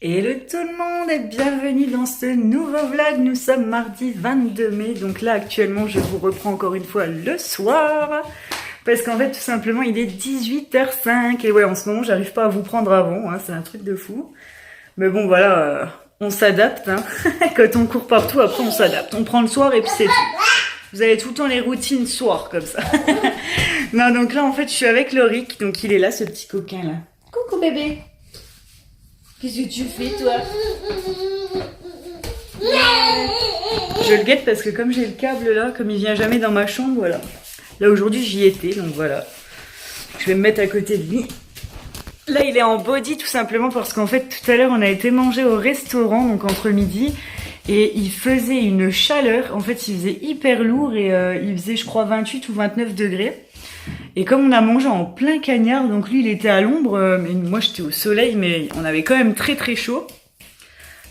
Hello tout le monde et bienvenue dans ce nouveau vlog. Nous sommes mardi 22 mai, donc là actuellement je vous reprends encore une fois le soir. Parce qu'en fait tout simplement il est 18h05 et ouais en ce moment j'arrive pas à vous prendre avant, hein, c'est un truc de fou. Mais bon voilà, on s'adapte, hein. Quand on court partout après on s'adapte, on prend le soir et puis c'est tout. Vous avez tout le temps les routines soir comme ça. Non donc là en fait je suis avec Loric, donc il est là ce petit coquin là. Coucou bébé. Qu'est-ce que tu fais, toi? Je le guette parce que comme j'ai le câble là, comme il vient jamais dans ma chambre, voilà. Là aujourd'hui j'y étais, donc voilà. Je vais me mettre à côté de lui. Là il est en body tout simplement parce qu'en fait tout à l'heure on a été manger au restaurant, donc entre midi. Et il faisait une chaleur, en fait il faisait hyper lourd et il faisait je crois 28 ou 29 degrés. Et comme on a mangé en plein cagnard, donc lui il était à l'ombre, mais moi j'étais au soleil, mais on avait quand même très très chaud.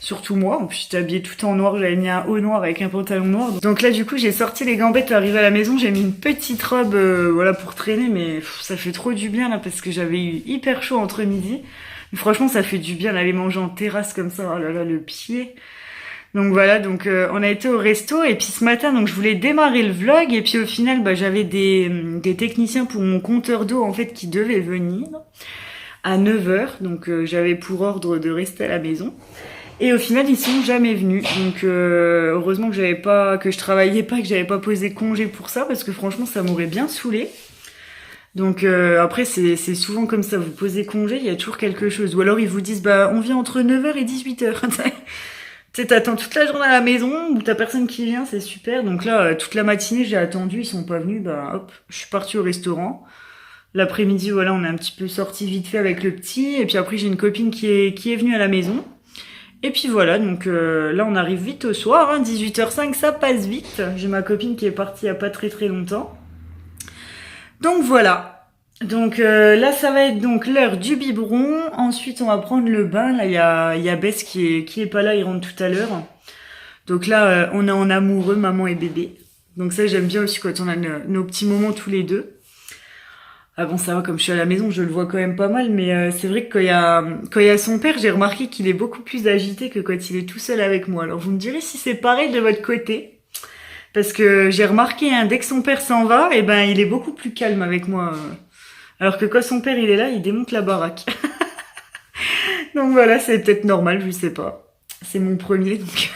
Surtout moi, en plus j'étais habillée tout en noir, j'avais mis un haut noir avec un pantalon noir. Donc là du coup j'ai sorti les gambettes, arrivé à la maison, j'ai mis une petite robe voilà pour traîner, mais ça fait trop du bien là parce que j'avais eu hyper chaud entre midi. Mais franchement ça fait du bien d'aller manger en terrasse comme ça, oh là là le pied. Donc voilà, donc on a été au resto et puis ce matin donc je voulais démarrer le vlog et puis au final bah, j'avais des techniciens pour mon compteur d'eau en fait qui devaient venir à 9h, donc j'avais pour ordre de rester à la maison et au final ils sont jamais venus, donc heureusement que je travaillais pas, que j'avais pas posé congé pour ça parce que franchement ça m'aurait bien saoulé. Donc après c'est souvent comme ça, vous posez congé, il y a toujours quelque chose, ou alors ils vous disent bah on vient entre 9h et 18h. Tu sais, t'attends toute la journée à la maison, ou t'as personne qui vient, c'est super. Donc là, toute la matinée, j'ai attendu, ils sont pas venus, bah hop, je suis partie au restaurant. L'après-midi, voilà, on est un petit peu sorti vite fait avec le petit, et puis après j'ai une copine qui est venue à la maison. Et puis voilà, donc là on arrive vite au soir, hein, 18h05, ça passe vite. J'ai ma copine qui est partie il y a pas très très longtemps. Donc voilà. Donc là ça va être donc l'heure du biberon, ensuite on va prendre le bain, là il y a Bess qui est pas là, il rentre tout à l'heure. Donc là on est en amoureux, maman et bébé. Donc ça j'aime bien aussi quand on a nos petits moments tous les deux. Ah bon ça va, comme je suis à la maison je le vois quand même pas mal, mais c'est vrai que quand il y a son père, j'ai remarqué qu'il est beaucoup plus agité que quand il est tout seul avec moi. Alors vous me direz si c'est pareil de votre côté. Parce que j'ai remarqué, hein, dès que son père s'en va, et ben il est beaucoup plus calme avec moi. Alors que quand son père il est là, il démonte la baraque. Donc voilà, c'est peut-être normal, je sais pas. C'est mon premier, donc.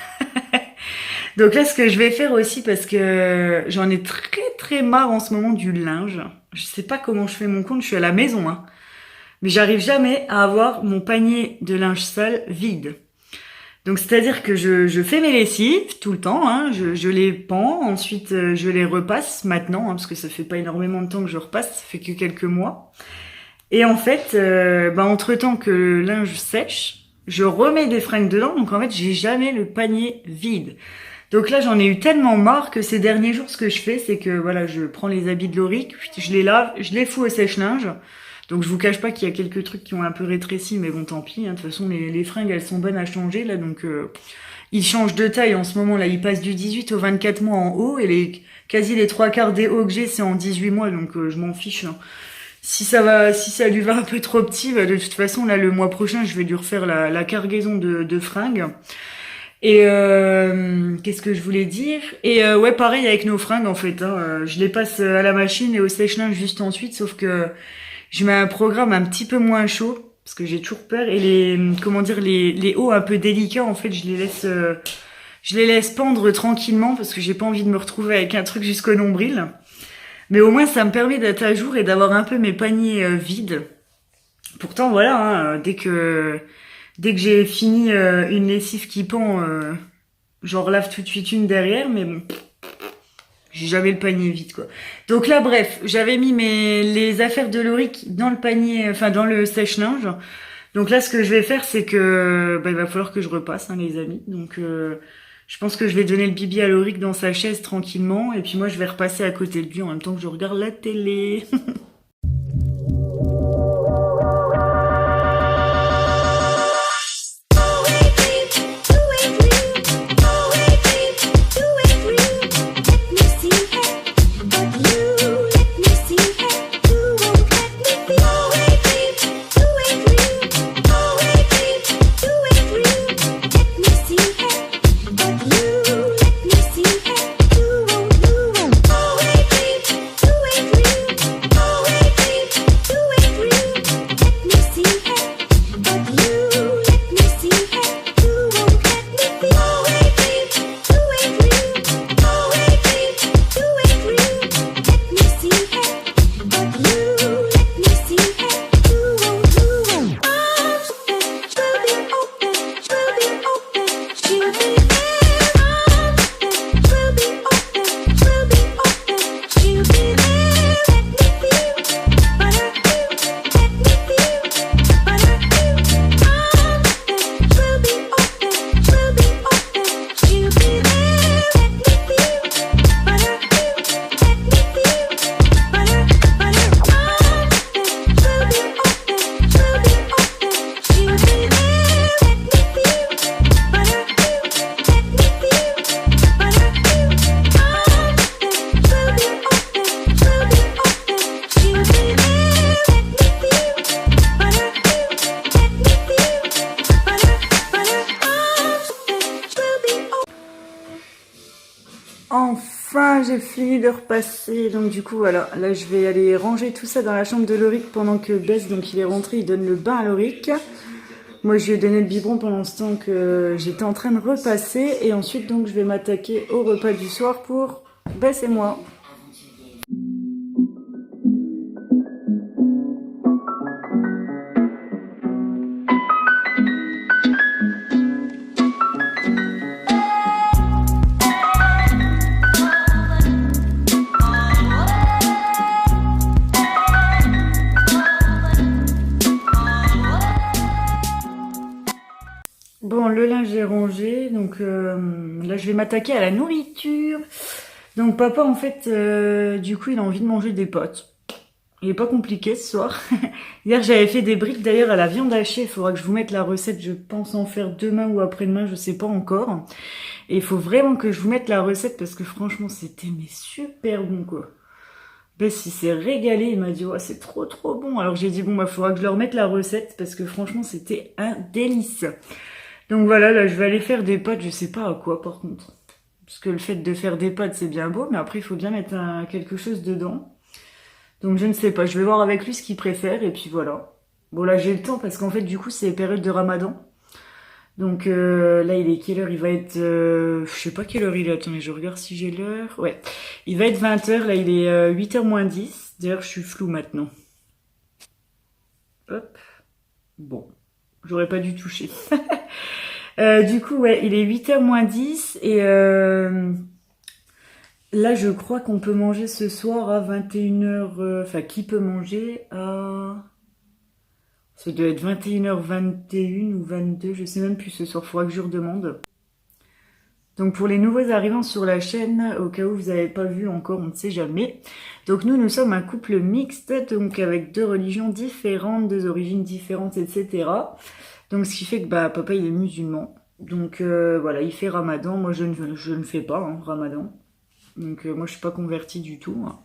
Donc là, ce que je vais faire aussi, parce que j'en ai très très marre en ce moment du linge. Je sais pas comment je fais mon compte, je suis à la maison, hein. Mais j'arrive jamais à avoir mon panier de linge sale vide. Donc c'est-à-dire que je fais mes lessives tout le temps, hein, je les pends, ensuite je les repasse maintenant, hein, parce que ça fait pas énormément de temps que je repasse, ça fait que quelques mois. Et en fait, bah, entre-temps que le linge sèche, je remets des fringues dedans, donc en fait j'ai jamais le panier vide. Donc là j'en ai eu tellement marre que ces derniers jours ce que je fais c'est que voilà, je prends les habits de Loric, je les lave, je les fous au sèche-linge. Donc je vous cache pas qu'il y a quelques trucs qui ont un peu rétréci, mais bon tant pis, hein. De toute façon les fringues elles sont bonnes à changer là, donc ils changent de taille en ce moment là, ils passent du 18 au 24 mois en haut, et quasi les 3/4 des hauts que j'ai c'est en 18 mois, donc je m'en fiche, hein. Si ça lui va un peu trop petit, bah, de toute façon là le mois prochain je vais lui refaire la cargaison de fringues. Et qu'est-ce que je voulais dire? Et ouais pareil avec nos fringues en fait, hein, je les passe à la machine et au sèche-linge juste ensuite, sauf que je mets un programme un petit peu moins chaud parce que j'ai toujours peur, et les hauts un peu délicats en fait je les laisse pendre tranquillement parce que j'ai pas envie de me retrouver avec un truc jusqu'au nombril. Mais au moins ça me permet d'être à jour et d'avoir un peu mes paniers vides. Pourtant voilà, hein, dès que j'ai fini une lessive qui pend, j'en relave tout de suite une derrière, mais bon. J'ai jamais le panier vide, quoi. Donc là, bref, j'avais mis les affaires de Loric dans le panier, enfin dans le sèche-linge. Donc là, ce que je vais faire, c'est que bah, il va falloir que je repasse, hein, les amis. Donc je pense que je vais donner le bibi à Loric dans sa chaise tranquillement, et puis moi, je vais repasser à côté de lui en même temps que je regarde la télé. moi j'ai fini de repasser, donc du coup voilà, là je vais aller ranger tout ça dans la chambre de Loric pendant que Bess, donc il est rentré, il donne le bain à Loric. Moi je lui ai donné le biberon pendant ce temps que j'étais en train de repasser, et ensuite donc je vais m'attaquer au repas du soir pour Bess et moi. Bon, le linge est rangé, donc là je vais m'attaquer à la nourriture. Donc papa en fait, du coup il a envie de manger des pâtes. Il est pas compliqué ce soir. Hier j'avais fait des briques d'ailleurs à la viande hachée, il faudra que je vous mette la recette, je pense en faire demain ou après-demain, je sais pas encore. Et il faut vraiment que je vous mette la recette parce que franchement c'était mais super bon quoi. Bess il s'est régalé, il m'a dit ouais, c'est trop bon. Alors j'ai dit bon bah faudra que je leur mette la recette parce que franchement c'était un délice. Donc voilà, là je vais aller faire des pâtes, je sais pas à quoi par contre. Parce que le fait de faire des pâtes c'est bien beau, mais après il faut bien mettre quelque chose dedans. Donc je ne sais pas, je vais voir avec lui ce qu'il préfère et puis voilà. Bon là j'ai le temps parce qu'en fait du coup c'est période de Ramadan. Donc là il est quelle heure? Il va être... je sais pas quelle heure il est, attendez je regarde si j'ai l'heure. Ouais, il va être 20h, là il est 8h moins 10. D'ailleurs je suis floue maintenant. Hop. Bon, j'aurais pas dû toucher. Du coup, ouais, il est 8h moins 10 et là, je crois qu'on peut manger ce soir à 21h. Enfin, qui peut manger à... Ça doit être 21h21 ou 22, je sais même plus ce soir, faudra que je redemande. Donc pour les nouveaux arrivants sur la chaîne, au cas où vous n'avez pas vu encore, on ne sait jamais. Donc nous sommes un couple mixte, donc avec deux religions différentes, deux origines différentes, etc. Donc ce qui fait que bah papa il est musulman. Donc voilà, il fait Ramadan. Moi je ne fais pas Ramadan. Donc moi je suis pas convertie du tout. Hein.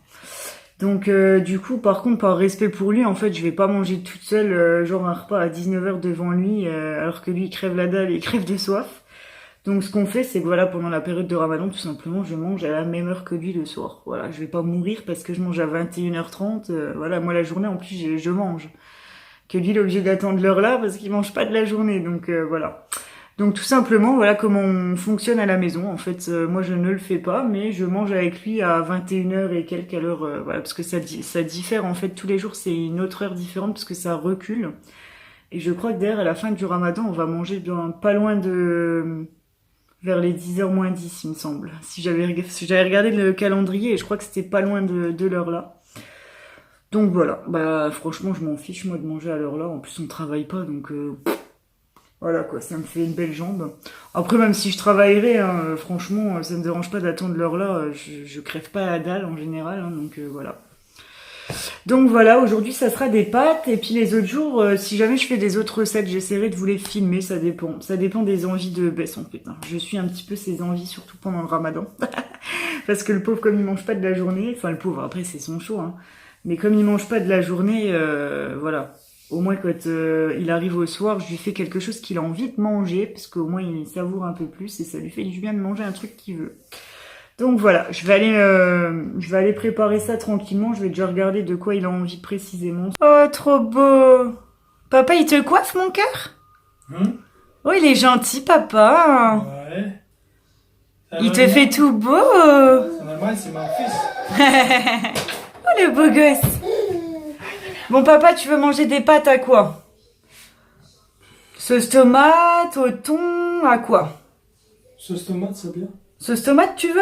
Donc du coup par contre par respect pour lui en fait je vais pas manger toute seule genre un repas à 19h devant lui alors que lui il crève la dalle et il crève de soif. Donc ce qu'on fait c'est que voilà pendant la période de Ramadan tout simplement je mange à la même heure que lui le soir. Voilà, je vais pas mourir parce que je mange à 21h30. Voilà, moi la journée en plus je mange. Que lui il est obligé d'attendre l'heure là parce qu'il mange pas de la journée. Donc voilà. Donc tout simplement voilà comment on fonctionne à la maison. En fait moi je ne le fais pas mais je mange avec lui à 21h et quelques à l'heure voilà parce que ça diffère en fait tous les jours, c'est une autre heure différente parce que ça recule. Et je crois que d'ailleurs à la fin du Ramadan on va manger pas loin de vers les 10h moins 10 il me semble. Si j'avais regardé le calendrier et je crois que c'était pas loin de l'heure là. Donc voilà, bah franchement je m'en fiche moi de manger à l'heure là, en plus on travaille pas donc voilà quoi, ça me fait une belle jambe. Après même si je travaillerais, hein, franchement ça me dérange pas d'attendre l'heure là, je crève pas la dalle en général, hein, donc voilà. Donc voilà, aujourd'hui ça sera des pâtes et puis les autres jours, si jamais je fais des autres recettes, j'essaierai de vous les filmer, ça dépend des envies de Bess en fait. Hein. Je suis un petit peu ses envies surtout pendant le Ramadan, parce que le pauvre comme il mange pas de la journée, enfin le pauvre après c'est son choix, hein. Mais comme il mange pas de la journée, voilà. Au moins quand il arrive au soir, je lui fais quelque chose qu'il a envie de manger, parce qu'au moins il savoure un peu plus et ça lui fait du bien de manger un truc qu'il veut. Donc voilà, je vais aller préparer ça tranquillement. Je vais déjà regarder de quoi il a envie précisément. Oh, trop beau! Papa, il te coiffe mon cœur? Oh, il est gentil, papa. Ouais. Il te fait tout beau. C'est normal, c'est mon fils. Oh, le beau gosse. Bon, papa, tu veux manger des pâtes à quoi? Sauce tomate, au thon, à quoi? Sauce tomate, c'est bien. Sauce tomate, tu veux?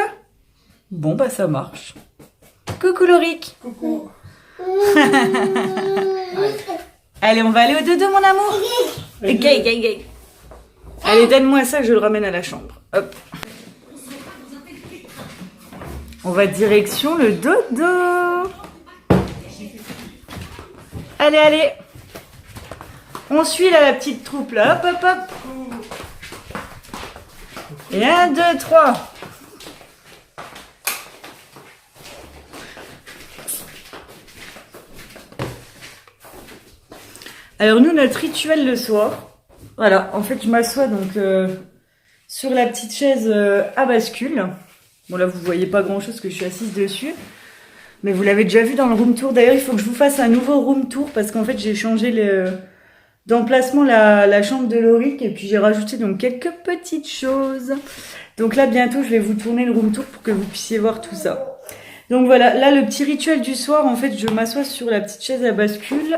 Bon, bah ça marche. Coucou Loric. Coucou. Allez, on va aller au dodo, mon amour. Gay. Allez, donne-moi ça, je le ramène à la chambre. Hop. On va direction le dodo. Allez. On suit là la petite troupe là. Hop. Et 1, 2, 3. Alors nous, notre rituel le soir, voilà, en fait je m'assois donc sur la petite chaise à bascule. Bon là vous voyez pas grand chose que je suis assise dessus. Mais vous l'avez déjà vu dans le room tour. D'ailleurs il faut que je vous fasse un nouveau room tour parce qu'en fait j'ai changé d'emplacement la chambre de Lauric et puis j'ai rajouté donc quelques petites choses. Donc là bientôt je vais vous tourner le room tour pour que vous puissiez voir tout ça. Donc voilà, là le petit rituel du soir, en fait je m'assois sur la petite chaise à bascule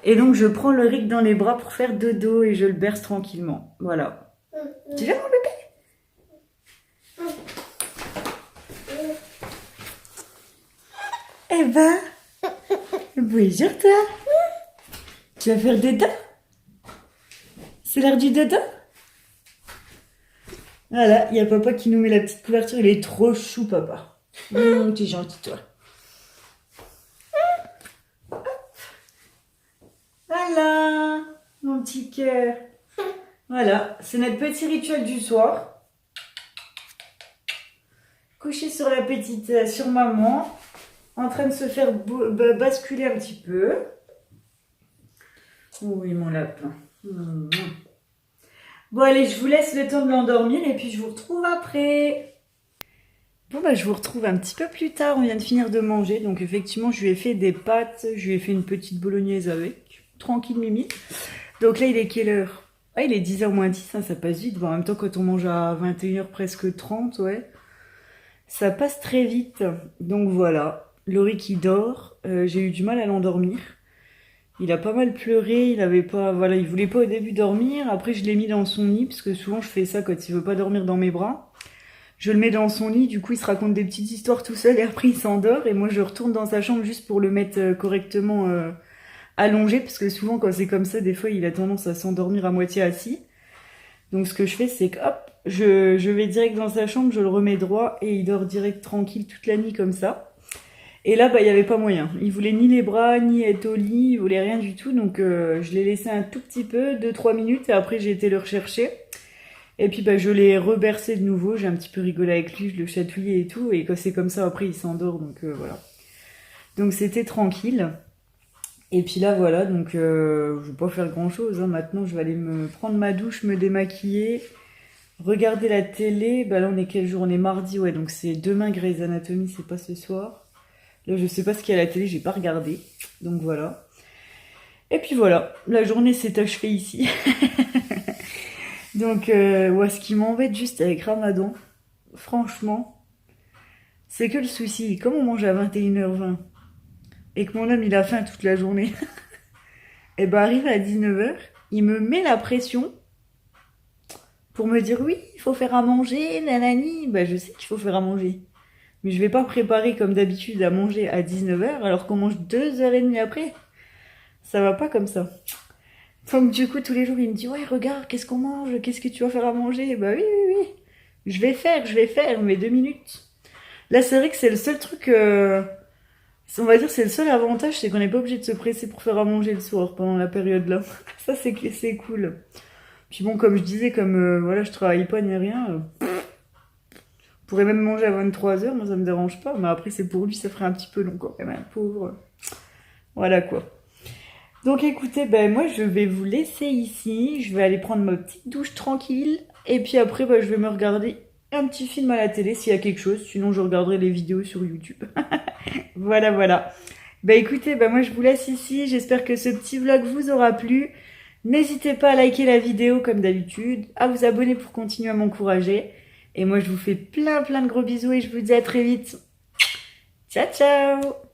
et donc je prends Lauric dans les bras pour faire dodo et je le berce tranquillement. Voilà. Tu viens mon bébé? Eh ben, bonjour toi. Tu vas faire dodo? C'est l'heure du dodo? Voilà, il y a papa qui nous met la petite couverture. Il est trop chou, papa. T'es gentil, toi. Voilà, mon petit cœur. Voilà, c'est notre petit rituel du soir. Couché sur la petite, sur maman. En train de se faire basculer un petit peu. Oui, mon lapin. Bon, allez, je vous laisse le temps de l'endormir et puis je vous retrouve après. Bon, bah, je vous retrouve un petit peu plus tard. On vient de finir de manger. Donc, effectivement, je lui ai fait des pâtes. Je lui ai fait une petite bolognaise avec. Tranquille, Mimi. Donc là, il est quelle heure? Ah, il est 10h moins 10. Hein, ça passe vite. Bon, en même temps, quand on mange à 21h presque 30, ouais. Ça passe très vite. Donc, voilà. Laurie qui dort, j'ai eu du mal à l'endormir. Il a pas mal pleuré, il voulait pas au début dormir. Après je l'ai mis dans son lit parce que souvent je fais ça quand il veut pas dormir dans mes bras. Je le mets dans son lit, du coup il se raconte des petites histoires tout seul et après il s'endort et moi je retourne dans sa chambre juste pour le mettre correctement allongé parce que souvent quand c'est comme ça, des fois il a tendance à s'endormir à moitié assis. Donc ce que je fais c'est que hop, je vais direct dans sa chambre, je le remets droit et il dort direct tranquille toute la nuit comme ça. Et là, bah, il n'y avait pas moyen. Il voulait ni les bras, ni être au lit, il voulait rien du tout. Donc, je l'ai laissé un tout petit peu, 2-3 minutes, et après, j'ai été le rechercher. Et puis, bah, je l'ai rebercé de nouveau. J'ai un petit peu rigolé avec lui, je le chatouillais et tout. Et quand c'est comme ça, après, il s'endort. Donc, voilà. Donc, c'était tranquille. Et puis là, voilà. Donc, je vais pas faire grand-chose. Hein. Maintenant, je vais aller me prendre ma douche, me démaquiller, regarder la télé. Bah, là, on est quel jour? On est mardi, ouais. Donc, c'est demain Grey's Anatomy, c'est pas ce soir. Là, je sais pas ce qu'il y a à la télé, j'ai pas regardé. Donc voilà. Et puis voilà, la journée s'est achevée ici. Donc, ouais, ce qui m'embête juste avec Ramadan, franchement, c'est que le souci, comme on mange à 21h20 et que mon homme il a faim toute la journée, et ben arrive à 19h, il me met la pression pour me dire oui, il faut faire à manger, nanani. Bah, je sais qu'il faut faire à manger. Mais je vais pas préparer comme d'habitude à manger à 19h alors qu'on mange 2h30 après. Ça va pas comme ça. Donc du coup tous les jours il me dit ouais regarde qu'est-ce qu'on mange, qu'est-ce que tu vas faire à manger? Bah oui oui oui. Je vais faire mais 2 minutes. Là c'est vrai que c'est le seul truc, on va dire c'est le seul avantage, c'est qu'on n'est pas obligé de se presser pour faire à manger le soir pendant la période là. Ça c'est cool. Puis bon comme je disais, comme voilà je travaille pas ni rien. Je pourrais même manger à 23h, moi ça me dérange pas, mais après c'est pour lui, ça ferait un petit peu long quand même, pauvre. Voilà quoi. Donc écoutez, ben moi je vais vous laisser ici, je vais aller prendre ma petite douche tranquille, et puis après ben, je vais me regarder un petit film à la télé s'il y a quelque chose, sinon je regarderai les vidéos sur YouTube. Voilà. Ben écoutez, ben moi je vous laisse ici, j'espère que ce petit vlog vous aura plu. N'hésitez pas à liker la vidéo comme d'habitude, à vous abonner pour continuer à m'encourager. Et moi, je vous fais plein de gros bisous et je vous dis à très vite. Ciao, ciao!